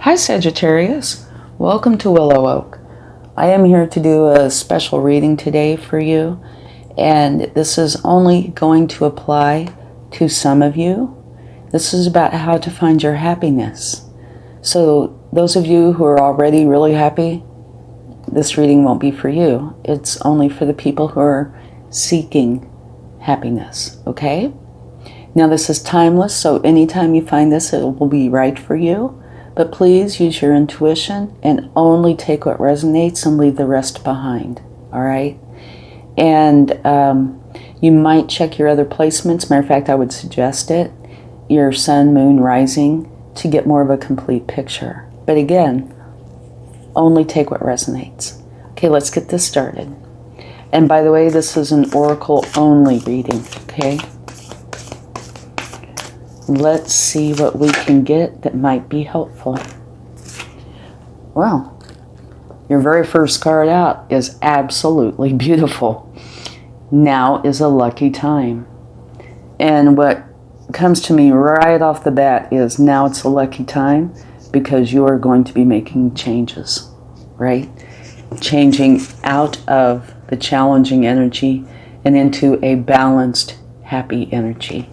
Hi Sagittarius, welcome to WillowOAK. I am here to do a special reading today for you, and this is only going to apply to some of you. This is about how to find your happiness. So those of you who are already really happy, this reading won't be for you. It's only for the people who are seeking happiness, okay? Now this is timeless, so anytime you find this, it will be right for you. But please use your intuition and only take what resonates and leave the rest behind, all right? And you might check your other placements. Matter of fact, I would suggest it, your sun, moon, rising, to get more of a complete picture. But again, only take what resonates. Okay, let's get this started. And by the way, this is an oracle only reading, okay? Let's see what we can get that might be helpful. Well, your very first card out is absolutely beautiful. Now is a lucky time. And what comes to me right off the bat is now it's a lucky time because you are going to be making changes, right? Changing out of the challenging energy and into a balanced, happy energy.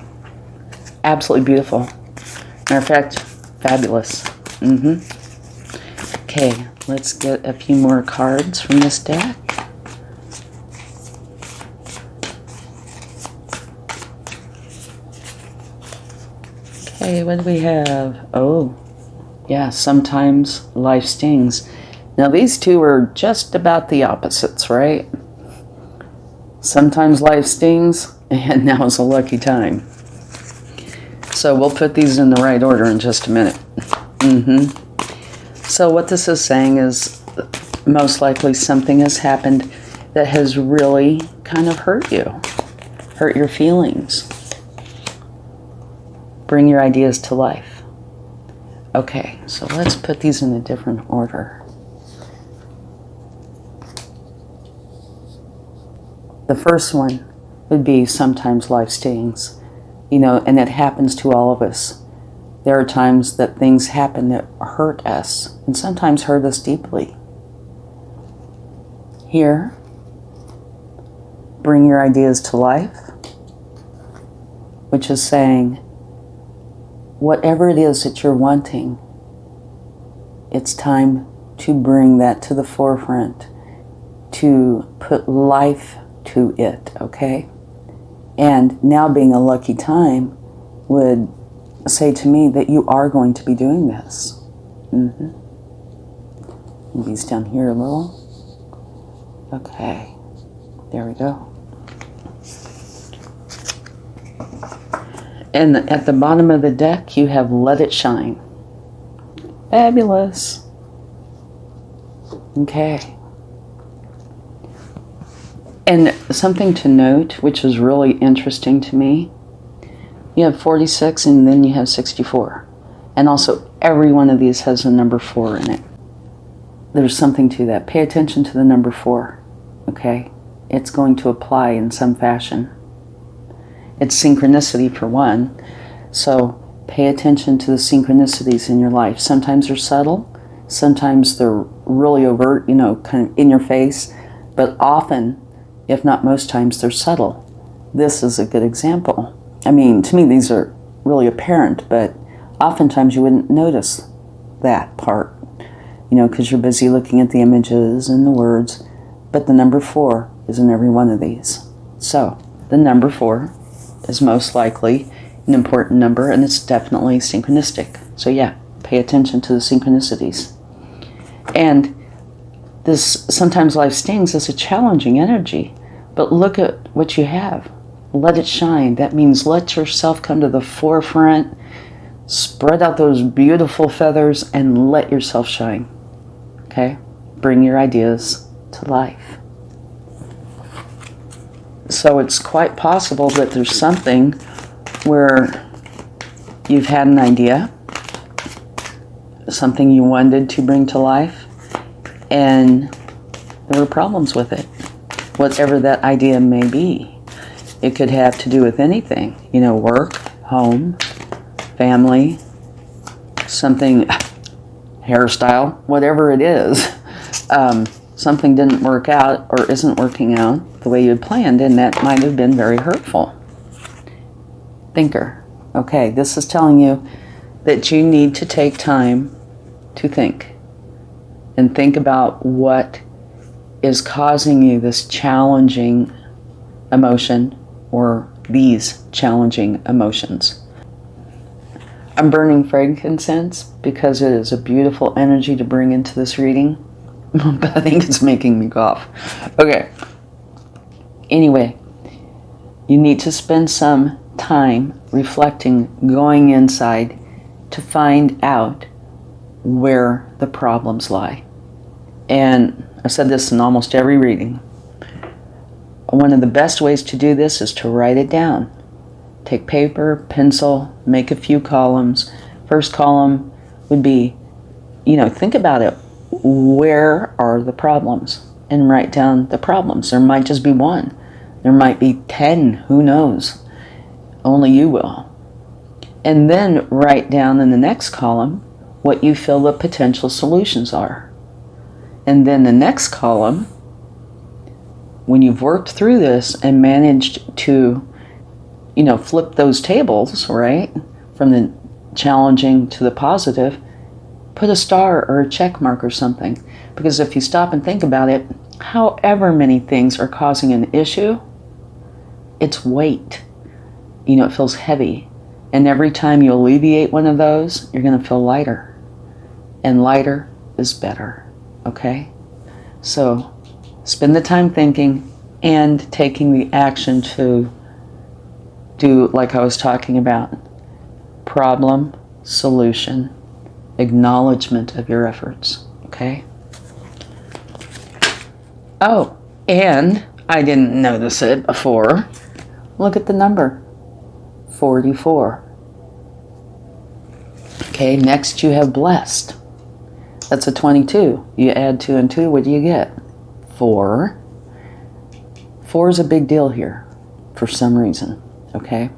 Absolutely beautiful. Matter of fact, fabulous. Okay, let's get a few more cards from this deck. Okay, what do we have? Oh, yeah, sometimes life stings. Now these two are just about the opposites, right? Sometimes life stings, and now is a lucky time. So we'll put these in the right order in just a minute. So what this is saying is most likely something has happened that has really kind of hurt you, hurt your feelings. Bring your ideas to life. Okay, so let's put these in a different order. The first one would be sometimes life stings. You know, and it happens to all of us. There are times that things happen that hurt us, and sometimes hurt us deeply. Here, bring your ideas to life, which is saying, whatever it is that you're wanting, it's time to bring that to the forefront, to put life to it, okay? And now being a lucky time would say to me that you are going to be doing this. Move these down here a little. Okay, there we go. And at the bottom of the deck, you have Let It Shine. Fabulous. Okay. And something to note, which is really interesting to me, you have 46 and then you have 64. And also every one of these has a number 4 in it. There's something to that. Pay attention to the number 4, okay? It's going to apply in some fashion. It's synchronicity for one, so pay attention to the synchronicities in your life. Sometimes they're subtle, sometimes they're really overt, you know, kind of in your face, but often, if not most times, they're subtle. This is a good example. I mean, to me, these are really apparent, but oftentimes you wouldn't notice that part, you know, because you're busy looking at the images and the words, but the number 4 is in every one of these. So, the number 4 is most likely an important number, and it's definitely synchronistic. So yeah, pay attention to the synchronicities. And this sometimes life stings is a challenging energy, but look at what you have. Let it shine. That means let yourself come to the forefront, spread out those beautiful feathers, and let yourself shine. Okay? Bring your ideas to life. So it's quite possible that there's something where you've had an idea, something you wanted to bring to life, and there were problems with it, whatever that idea may be. It could have to do with anything, you know, work, home, family, something hairstyle, whatever it is, something didn't work out or isn't working out the way you had planned, and that might have been very hurtful. Thinker. Okay, this is telling you that you need to take time to think. And think about what is causing you this challenging emotion or these challenging emotions. I'm burning frankincense because it is a beautiful energy to bring into this reading, but I think it's making me cough. Okay. Anyway, you need to spend some time reflecting, going inside to find out where the problems lie. And I've said this in almost every reading. One of the best ways to do this is to write it down. Take paper, pencil, make a few columns. First column would be, think about it. Where are the problems? And write down the problems. There might just be one. There might be 10. Who knows? Only you will. And then write down in the next column what you feel the potential solutions are. And then the next column, when you've worked through this and managed to, flip those tables, right? From the challenging to the positive, put a star or a check mark or something. Because if you stop and think about it, however many things are causing an issue, it's weight. It feels heavy. And every time you alleviate one of those, you're going to feel lighter. And lighter is better. Okay? So spend the time thinking and taking the action to do, like I was talking about, problem, solution, acknowledgement of your efforts. Okay? Oh, and I didn't notice it before. Look at the number. 44. Okay, next you have blessed. That's a 22. You add 2 and 2, what do you get? 4. 4 is a big deal here for some reason, okay?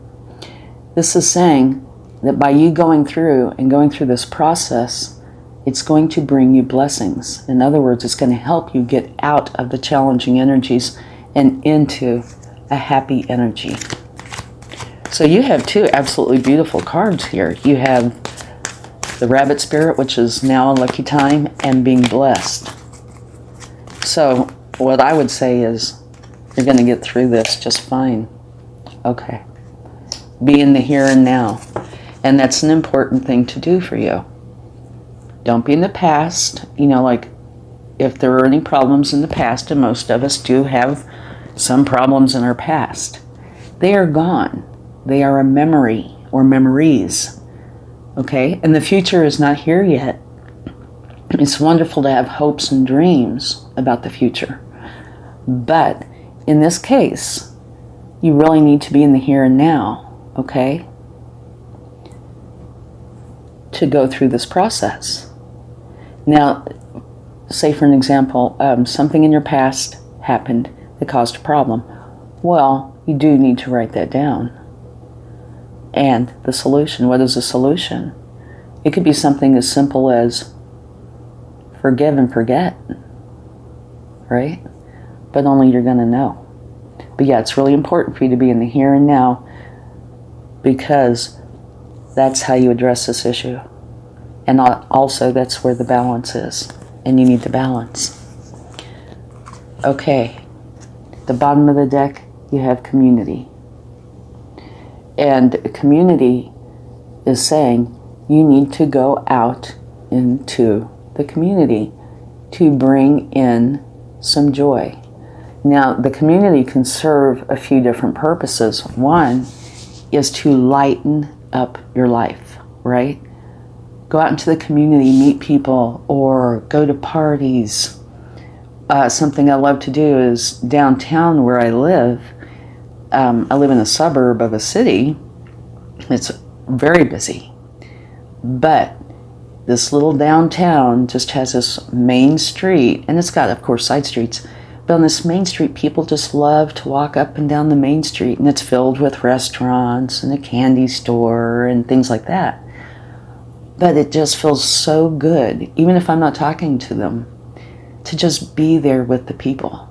This is saying that by you going through this process, it's going to bring you blessings. In other words, it's going to help you get out of the challenging energies and into a happy energy. So you have 2 absolutely beautiful cards here. You have the Rabbit Spirit, which is now a lucky time, and being blessed. So what I would say is you're going to get through this just fine. Okay. Be in the here and now. And that's an important thing to do for you. Don't be in the past. Like if there were any problems in the past, and most of us do have some problems in our past, they are gone. They are a memory or memories. Okay? And the future is not here yet. It's wonderful to have hopes and dreams about the future. But in this case, you really need to be in the here and now, okay? To go through this process. Now, say for an example, something in your past happened that caused a problem. Well, you do need to write that down. And the solution, what is the solution? It could be something as simple as forgive and forget, right? But only you're going to know. But yeah, it's really important for you to be in the here and now, because that's how you address this issue. And also that's where the balance is. And you need the balance. Okay. The bottom of the deck, you have community. And community is saying you need to go out into the community to bring in some joy. Now, the community can serve a few different purposes. One is to lighten up your life, right? Go out into the community, meet people, or go to parties. Something I love to do is downtown where I live in a suburb of a city. It's very busy. But this little downtown just has this main street, and it's got, of course, side streets. But on this main street, people just love to walk up and down the main street, and it's filled with restaurants and a candy store and things like that. But it just feels so good, even if I'm not talking to them, to just be there with the people,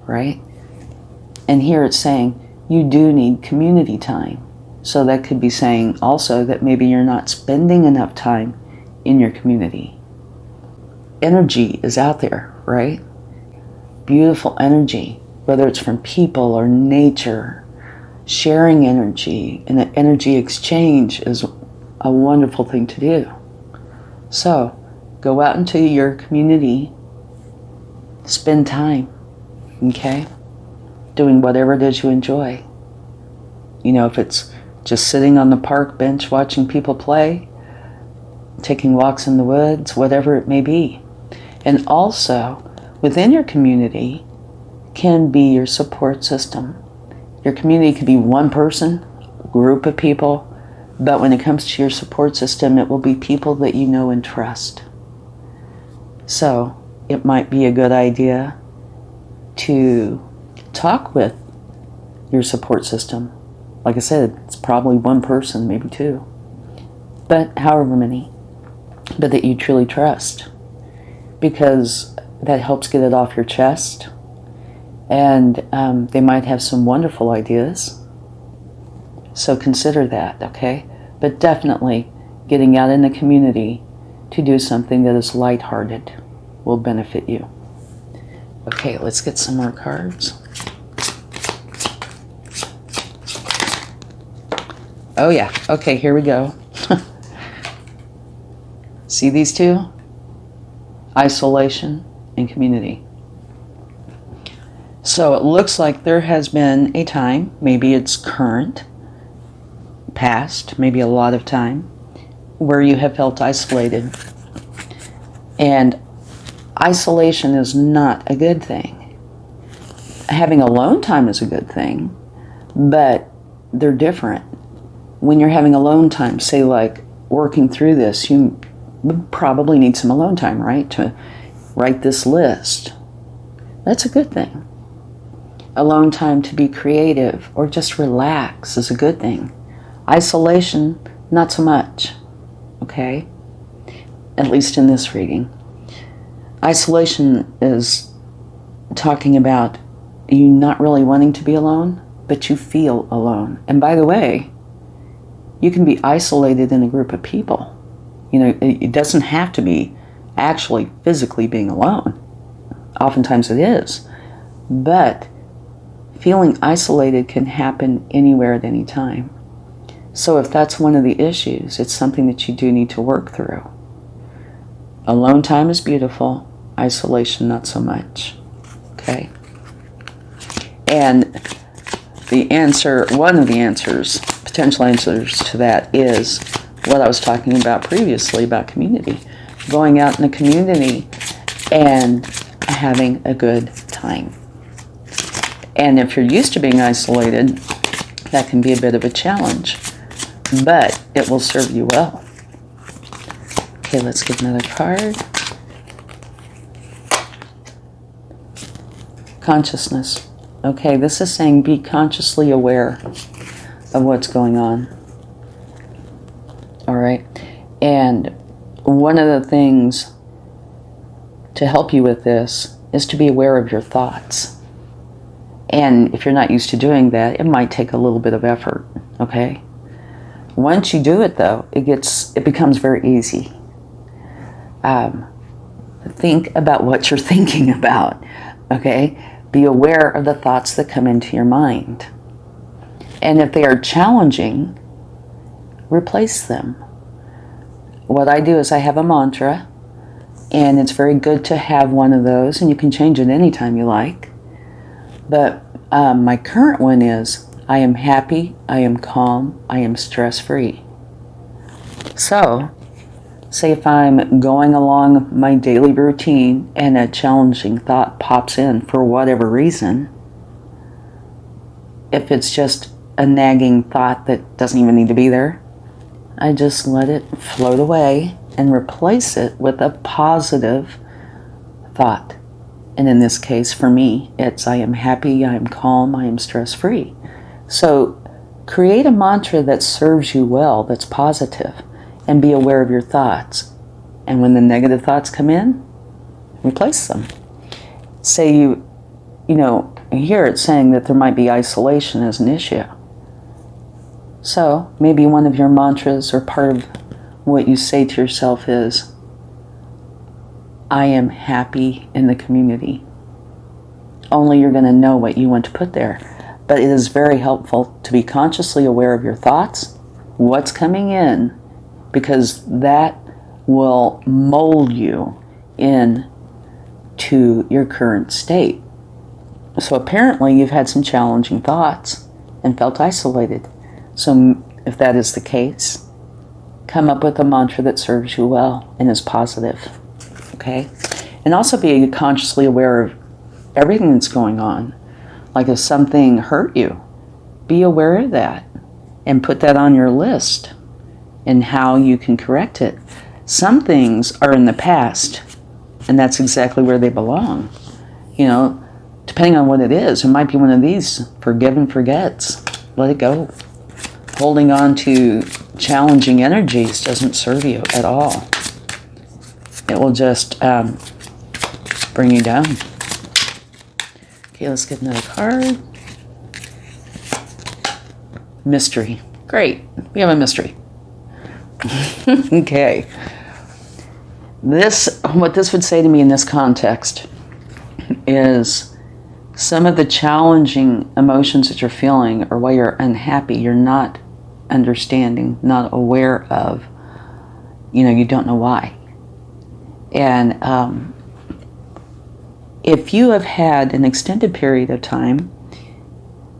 right? And here it's saying you do need community time. So that could be saying also that maybe you're not spending enough time in your community. Energy is out there, right? Beautiful energy, whether it's from people or nature. Sharing energy and an energy exchange is a wonderful thing to do. So go out into your community, spend time, okay? Doing whatever it is you enjoy. You know, if it's just sitting on the park bench watching people play, taking walks in the woods, whatever it may be. And also, within your community can be your support system. Your community could be one person, group of people, but when it comes to your support system, it will be people that you know and trust. So it might be a good idea to talk with your support system. Like I said, it's probably one person, maybe two, but however many, but that you truly trust, because that helps get it off your chest. And they might have some wonderful ideas. So consider that, okay? But definitely getting out in the community to do something that is lighthearted will benefit you. Okay, let's get some more cards. Oh yeah, okay, here we go. See these two? Isolation and community. So it looks like there has been a time, maybe it's current, past, maybe a lot of time, where you have felt isolated. And isolation is not a good thing. Having alone time is a good thing, but they're different. When you're having alone time, say like working through this, you probably need some alone time, right? To write this list. That's a good thing. Alone time to be creative or just relax is a good thing. Isolation, not so much, okay? At least in this reading. Isolation is talking about you not really wanting to be alone, but you feel alone. And by the way, you can be isolated in a group of people. You know, it doesn't have to be actually physically being alone. Oftentimes it is. But feeling isolated can happen anywhere at any time. So if that's one of the issues, it's something that you do need to work through. Alone time is beautiful. Isolation, not so much. Okay? And the answer, one of the answers, potential answers to that is what I was talking about previously about community. Going out in the community and having a good time. And if you're used to being isolated, that can be a bit of a challenge, but it will serve you well. Okay, let's get another card. Consciousness. Okay, this is saying be consciously aware of what's going on. All right. And one of the things to help you with this is to be aware of your thoughts. And if you're not used to doing that, it might take a little bit of effort, okay? Once you do it, though, it becomes very easy. Think about what you're thinking about, okay? Be aware of the thoughts that come into your mind. And if they are challenging, replace them. What I do is I have a mantra, and it's very good to have one of those, and you can change it anytime you like. But my current one is, I am happy, I am calm, I am stress-free. So, say if I'm going along my daily routine and a challenging thought pops in for whatever reason, if it's just a nagging thought that doesn't even need to be there, I just let it float away and replace it with a positive thought. And in this case, for me, it's I am happy, I am calm, I am stress-free. So create a mantra that serves you well, that's positive. and be aware of your thoughts. And when the negative thoughts come in, replace them. Say you hear it saying that there might be isolation as an issue. So maybe one of your mantras or part of what you say to yourself is, I am happy in the community. Only you're going to know what you want to put there. But it is very helpful to be consciously aware of your thoughts, what's coming in, because that will mold you in to your current state. So apparently you've had some challenging thoughts and felt isolated. So if that is the case, come up with a mantra that serves you well and is positive. Okay? And also be consciously aware of everything that's going on. Like if something hurt you, be aware of that and put that on your list and how you can correct it. Some things are in the past, and that's exactly where they belong. Depending on what it is, it might be one of these, forgive and forgets. Let it go. Holding on to challenging energies doesn't serve you at all. It will just bring you down. Okay, let's get another card. Mystery. Great. We have a mystery. Okay. What this would say to me in this context is some of the challenging emotions that you're feeling or why you're unhappy, you're not understanding, not aware of. You don't know why. And if you have had an extended period of time,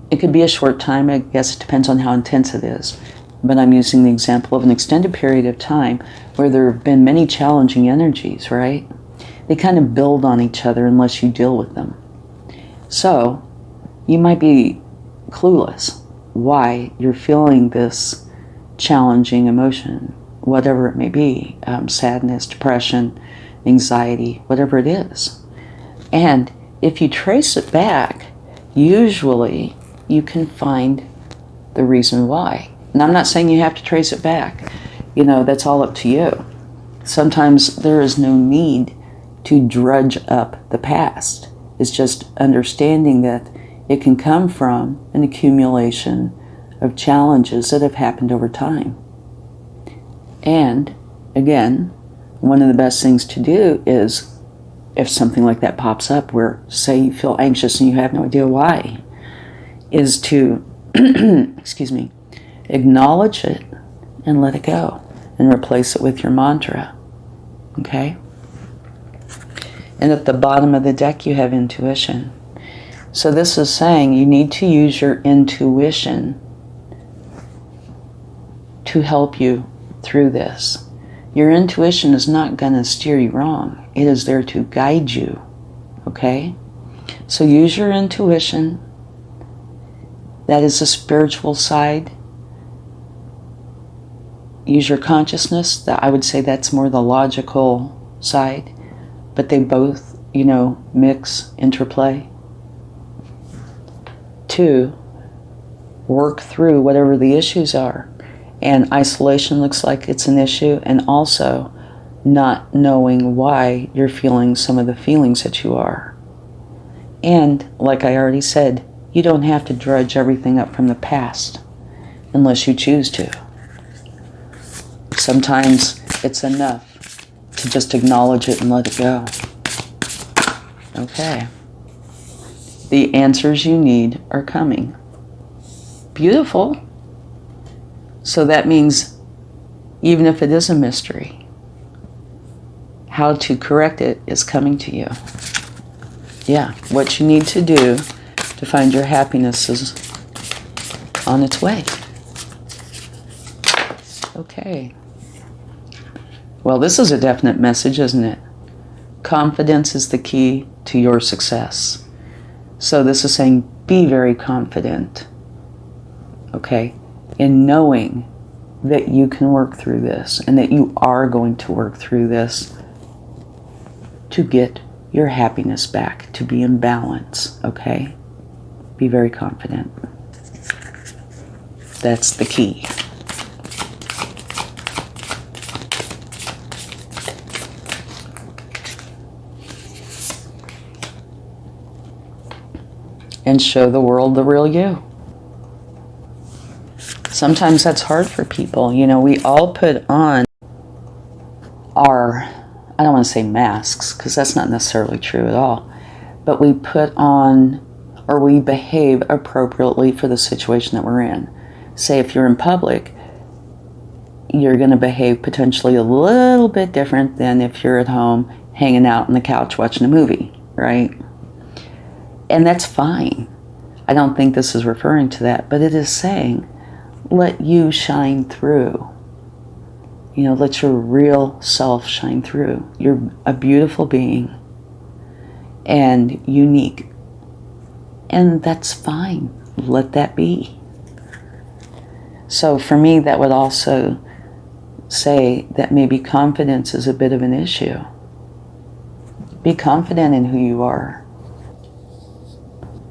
it could be a short time, I guess it depends on how intense it is. But I'm using the example of an extended period of time where there have been many challenging energies, right? They kind of build on each other unless you deal with them. So you might be clueless why you're feeling this challenging emotion, whatever it may be, sadness, depression, anxiety, whatever it is. And if you trace it back, usually you can find the reason why. And I'm not saying you have to trace it back. That's all up to you. Sometimes there is no need to drudge up the past. It's just understanding that it can come from an accumulation of challenges that have happened over time. And again, one of the best things to do is, if something like that pops up where, say, you feel anxious and you have no idea why, is to, acknowledge it and let it go and replace it with your mantra. Okay? And at the bottom of the deck, you have intuition. So this is saying you need to use your intuition to help you through this. Your intuition is not going to steer you wrong. It is there to guide you. Okay? So use your intuition. That is the spiritual side. Use your consciousness. I would say that's more the logical side. But they both, mix, interplay. 2, work through whatever the issues are. And isolation looks like it's an issue, and also not knowing why you're feeling some of the feelings that you are. And, like I already said, you don't have to drudge everything up from the past unless you choose to. Sometimes it's enough to just acknowledge it and let it go. Okay. The answers you need are coming. Beautiful. So that means even if it is a mystery, how to correct it is coming to you. Yeah, what you need to do to find your happiness is on its way. Okay. Well, this is a definite message, isn't it? Confidence is the key to your success. So this is saying be very confident, okay, in knowing that you can work through this and that you are going to work through this to get your happiness back, to be in balance, okay? Be very confident. That's the key. and show the world the real you. Sometimes that's hard for people. You know, we all put on our, I don't want to say masks, because that's not necessarily true at all, but we put on, or we behave appropriately for the situation that we're in. Say if you're in public, you're going to behave potentially a little bit different than if you're at home hanging out on the couch watching a movie, right? And that's fine. I don't think this is referring to that, but it is saying, let you shine through. You know, let your real self shine through. You're a beautiful being and unique. And that's fine. Let that be. So for me, that would also say that maybe confidence is a bit of an issue. Be confident in who you are.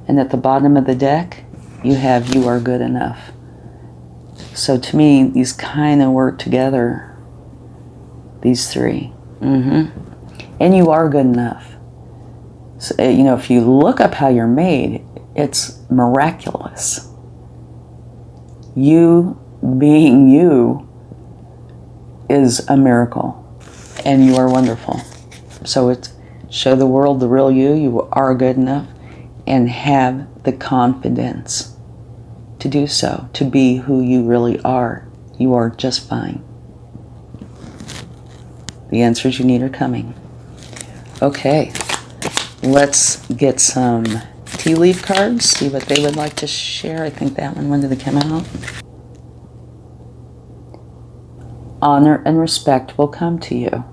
And at the bottom of the deck, you have you are good enough. So to me, these kind of work together. These three. And you are good enough. So, you know, if you look up how you're made, it's miraculous. You being you is a miracle. And you are wonderful. So it's show the world the real you. You are good enough. And have the confidence to do so. To be who you really are. You are just fine. The answers you need are coming. Okay, let's get some tea leaf cards, see what they would like to share. I think that one, when did it come out? Honor and respect will come to you.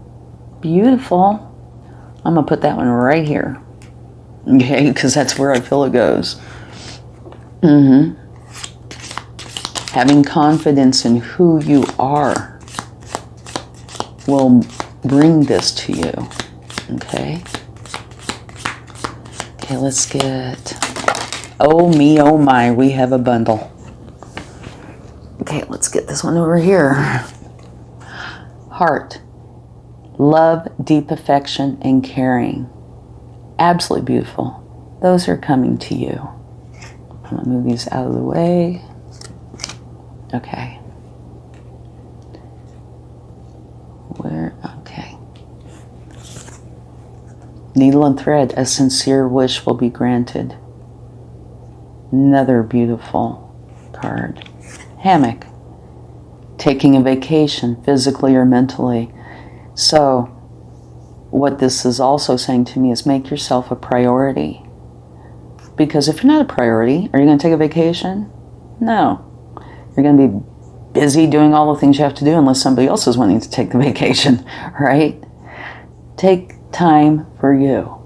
Beautiful. I'm going to put that one right here. Okay, because that's where I feel it goes. Having confidence in who you are will bring this to you. Okay. Okay, let's get, oh me, oh my, we have a bundle. Okay, let's get this one over here. Heart. Love, deep affection, and caring. Absolutely beautiful. Those are coming to you. I'm going to move these out of the way. Okay. Where? Okay. Needle and thread. A sincere wish will be granted. Another beautiful card. Hammock. Taking a vacation, physically or mentally. So, what this is also saying to me is make yourself a priority. Because if you're not a priority, are you going to take a vacation? No. You're going to be busy doing all the things you have to do unless somebody else is wanting to take the vacation, right? Take time for you.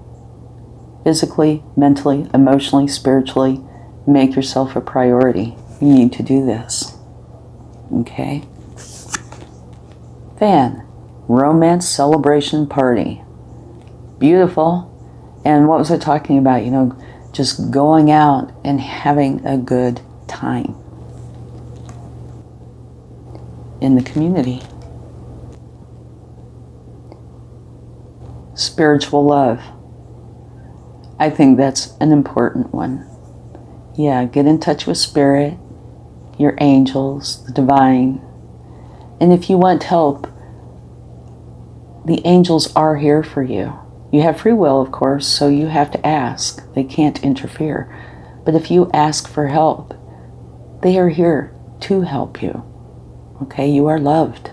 Physically, mentally, emotionally, spiritually, make yourself a priority. You need to do this. Okay? Fan. Romance celebration party. Beautiful. And what was I talking about? You know, just going out and having a good time in the community. Spiritual love. I think that's an important one. Yeah, get in touch with spirit, your angels, the divine. And if you want help, the angels are here for you. You have free will, of course, so you have to ask. They can't interfere. But if you ask for help, they are here to help you. Okay, you are loved.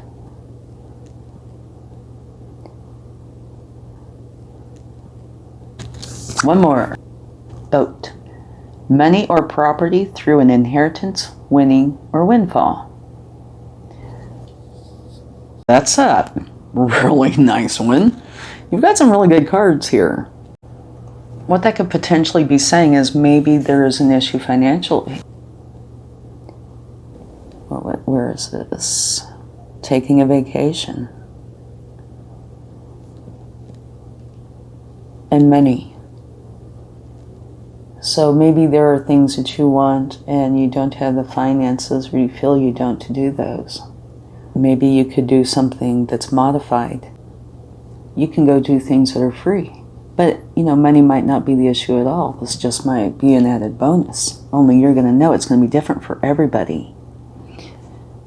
One more. Boat. Money or property through an inheritance, winning, or windfall. That's a really nice one. You've got some really good cards here. What that could potentially be saying is maybe there is an issue financially. Where is this? Taking a vacation. And money. So maybe there are things that you want and you don't have the finances, or you feel you don't, to do those. Maybe you could do something that's modified. You can go do things that are free. But, money might not be the issue at all. This just might be an added bonus. Only you're going to know it's going to be different for everybody.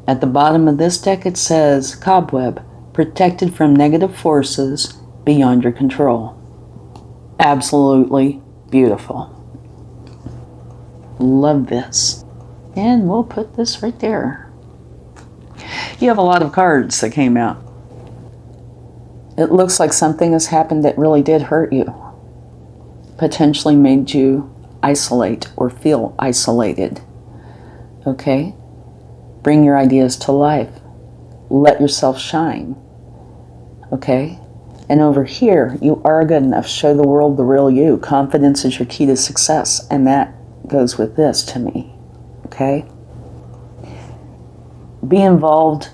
At the bottom of this deck, it says, Cobweb, protected from negative forces beyond your control. Absolutely beautiful. Love this. And we'll put this right there. You have a lot of cards that came out. It looks like something has happened that really did hurt you. Potentially made you isolate or feel isolated. Okay? Bring your ideas to life. Let yourself shine. Okay? And over here, you are good enough. Show the world the real you. Confidence is your key to success. And that goes with this to me. Okay? Be involved.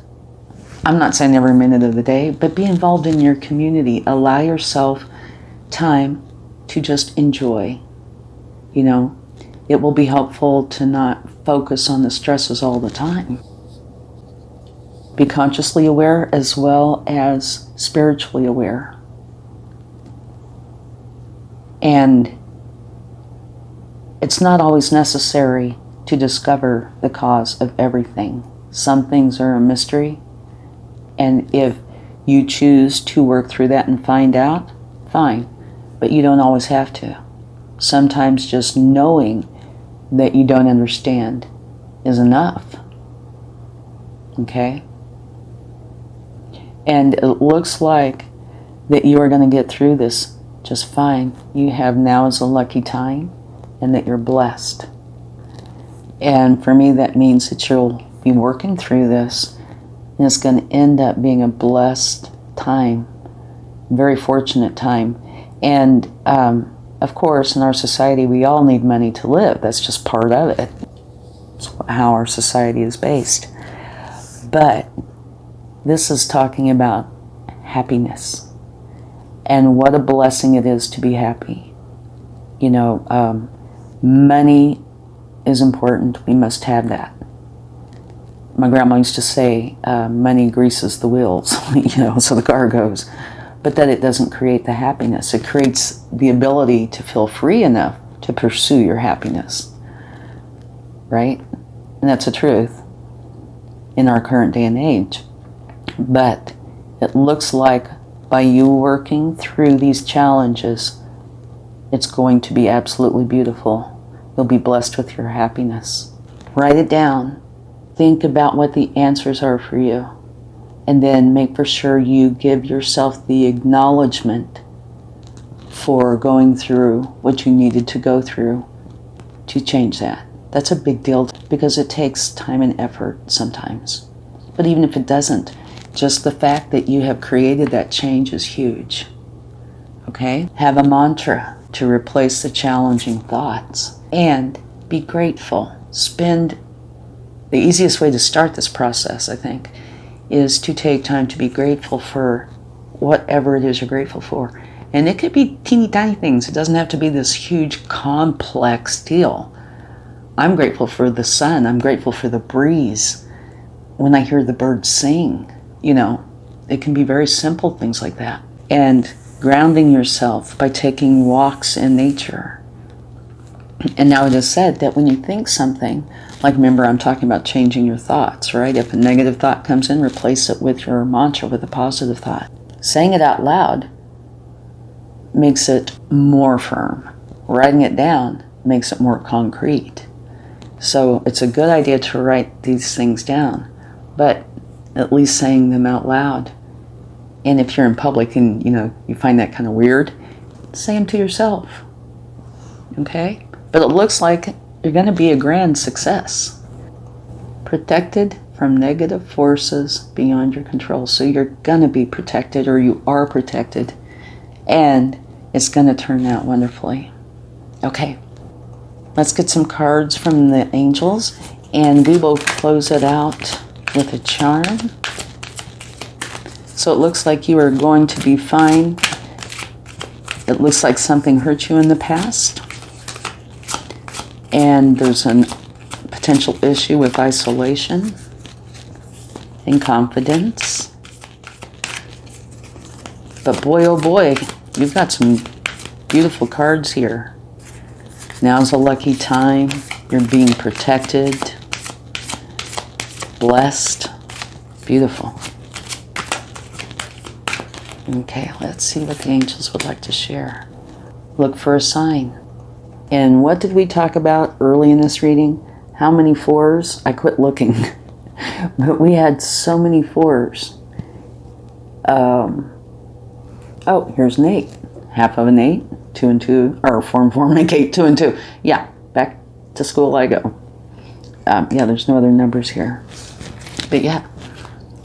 I'm not saying every minute of the day, but be involved in your community. Allow yourself time to just enjoy. It will be helpful to not focus on the stresses all the time. Be consciously aware as well as spiritually aware. And it's not always necessary to discover the cause of everything. Some things are a mystery. And if you choose to work through that and find out, fine. But you don't always have to. Sometimes just knowing that you don't understand is enough. Okay? And it looks like that you are going to get through this just fine. You have now as a lucky time, and that you're blessed. And for me, that means that you'll be working through this, and it's going to end up being a blessed time, very fortunate time. And of course, in our society, we all need money to live. That's just part of it. It's how our society is based. But this is talking about happiness and what a blessing it is to be happy. Money is important. We must have that. My grandma used to say, money greases the wheels, so the car goes. But that it doesn't create the happiness. It creates the ability to feel free enough to pursue your happiness. Right? And that's the truth in our current day and age. But it looks like by you working through these challenges, it's going to be absolutely beautiful. You'll be blessed with your happiness. Write it down. Think about what the answers are for you. And then make for sure you give yourself the acknowledgement for going through what you needed to go through to change that. That's a big deal because it takes time and effort sometimes. But even if it doesn't, just the fact that you have created that change is huge. Okay? Have a mantra to replace the challenging thoughts. And be grateful. The easiest way to start this process, I think, is to take time to be grateful for whatever it is you're grateful for. And it could be teeny tiny things. It doesn't have to be this huge complex deal. I'm grateful for the sun. I'm grateful for the breeze. When I hear the birds sing, it can be very simple things like that. And grounding yourself by taking walks in nature. And now it is said that when you think something, like remember I'm talking about changing your thoughts, right? If a negative thought comes in, replace it with your mantra, with a positive thought. Saying it out loud makes it more firm. Writing it down makes it more concrete. So it's a good idea to write these things down, but at least saying them out loud. And if you're in public and you find that kind of weird, say them to yourself. Okay? But it looks like you're going to be a grand success. Protected from negative forces beyond your control. So you're going to be protected, or you are protected. And it's going to turn out wonderfully. Okay. Let's get some cards from the angels. And we will close it out with a charm. So it looks like you are going to be fine. It looks like something hurt you in the past. And there's a potential issue with isolation and confidence. But boy, oh boy, you've got some beautiful cards here. Now's a lucky time. You're being protected, blessed. Beautiful. Okay, let's see what the angels would like to share. Look for a sign. And what did we talk about early in this reading? How many fours? I quit looking. But we had so many fours. Oh, here's an 8. Half of an 8. 2 and 2. Or 4 and 4 make 8. 2 and 2. Yeah, back to school I go. Yeah, there's no other numbers here. But yeah,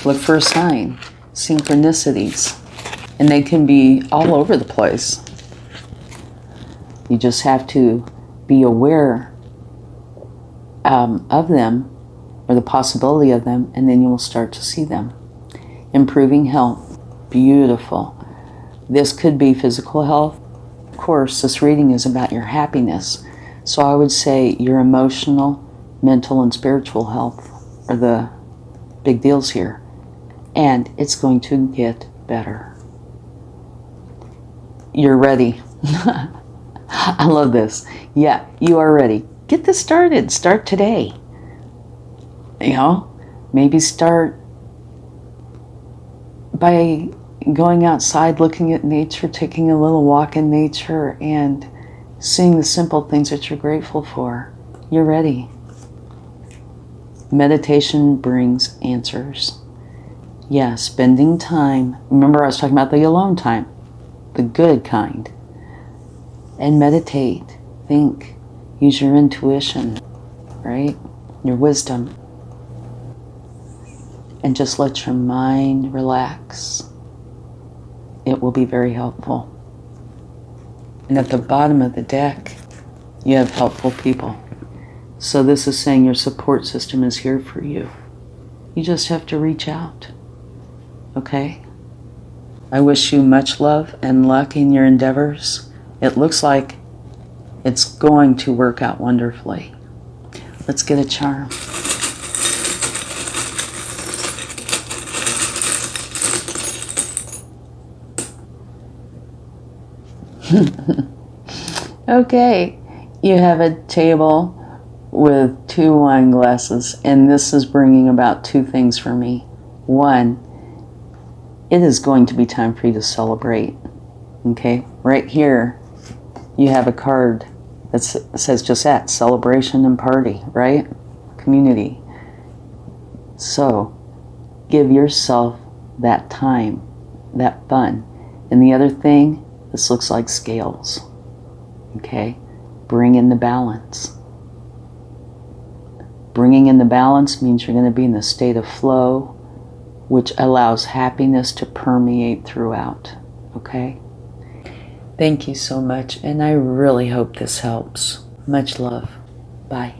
look for a sign. Synchronicities. And they can be all over the place. You just have to be aware of them, or the possibility of them, and then you will start to see them. Improving health. Beautiful. This could be physical health. Of course, this reading is about your happiness. So I would say your emotional, mental, and spiritual health are the big deals here. And it's going to get better. You're ready. I love this. Yeah, you are ready. Get this started. Start today. You know, maybe start by going outside, looking at nature, taking a little walk in nature, and seeing the simple things that you're grateful for. You're ready. Meditation brings answers. Yeah, spending time. Remember, I was talking about the alone time, the good kind. And meditate, think, use your intuition, right? Your wisdom. And just let your mind relax. It will be very helpful. And at the bottom of the deck, you have helpful people. So this is saying your support system is here for you. You just have to reach out. Okay? I wish you much love and luck in your endeavors. It looks like it's going to work out wonderfully. Let's get a charm. Okay, you have a table with 2 wine glasses, and this is bringing about 2 things for me. One, it is going to be time for you to celebrate. Okay, right here you have a card that says just that, celebration and party, right? Community. So give yourself that time, that fun. And the other thing, this looks like scales. Okay, bring in the balance. Bringing in the balance means you're going to be in the state of flow, which allows happiness to permeate throughout. Okay? Thank you so much, and I really hope this helps. Much love. Bye.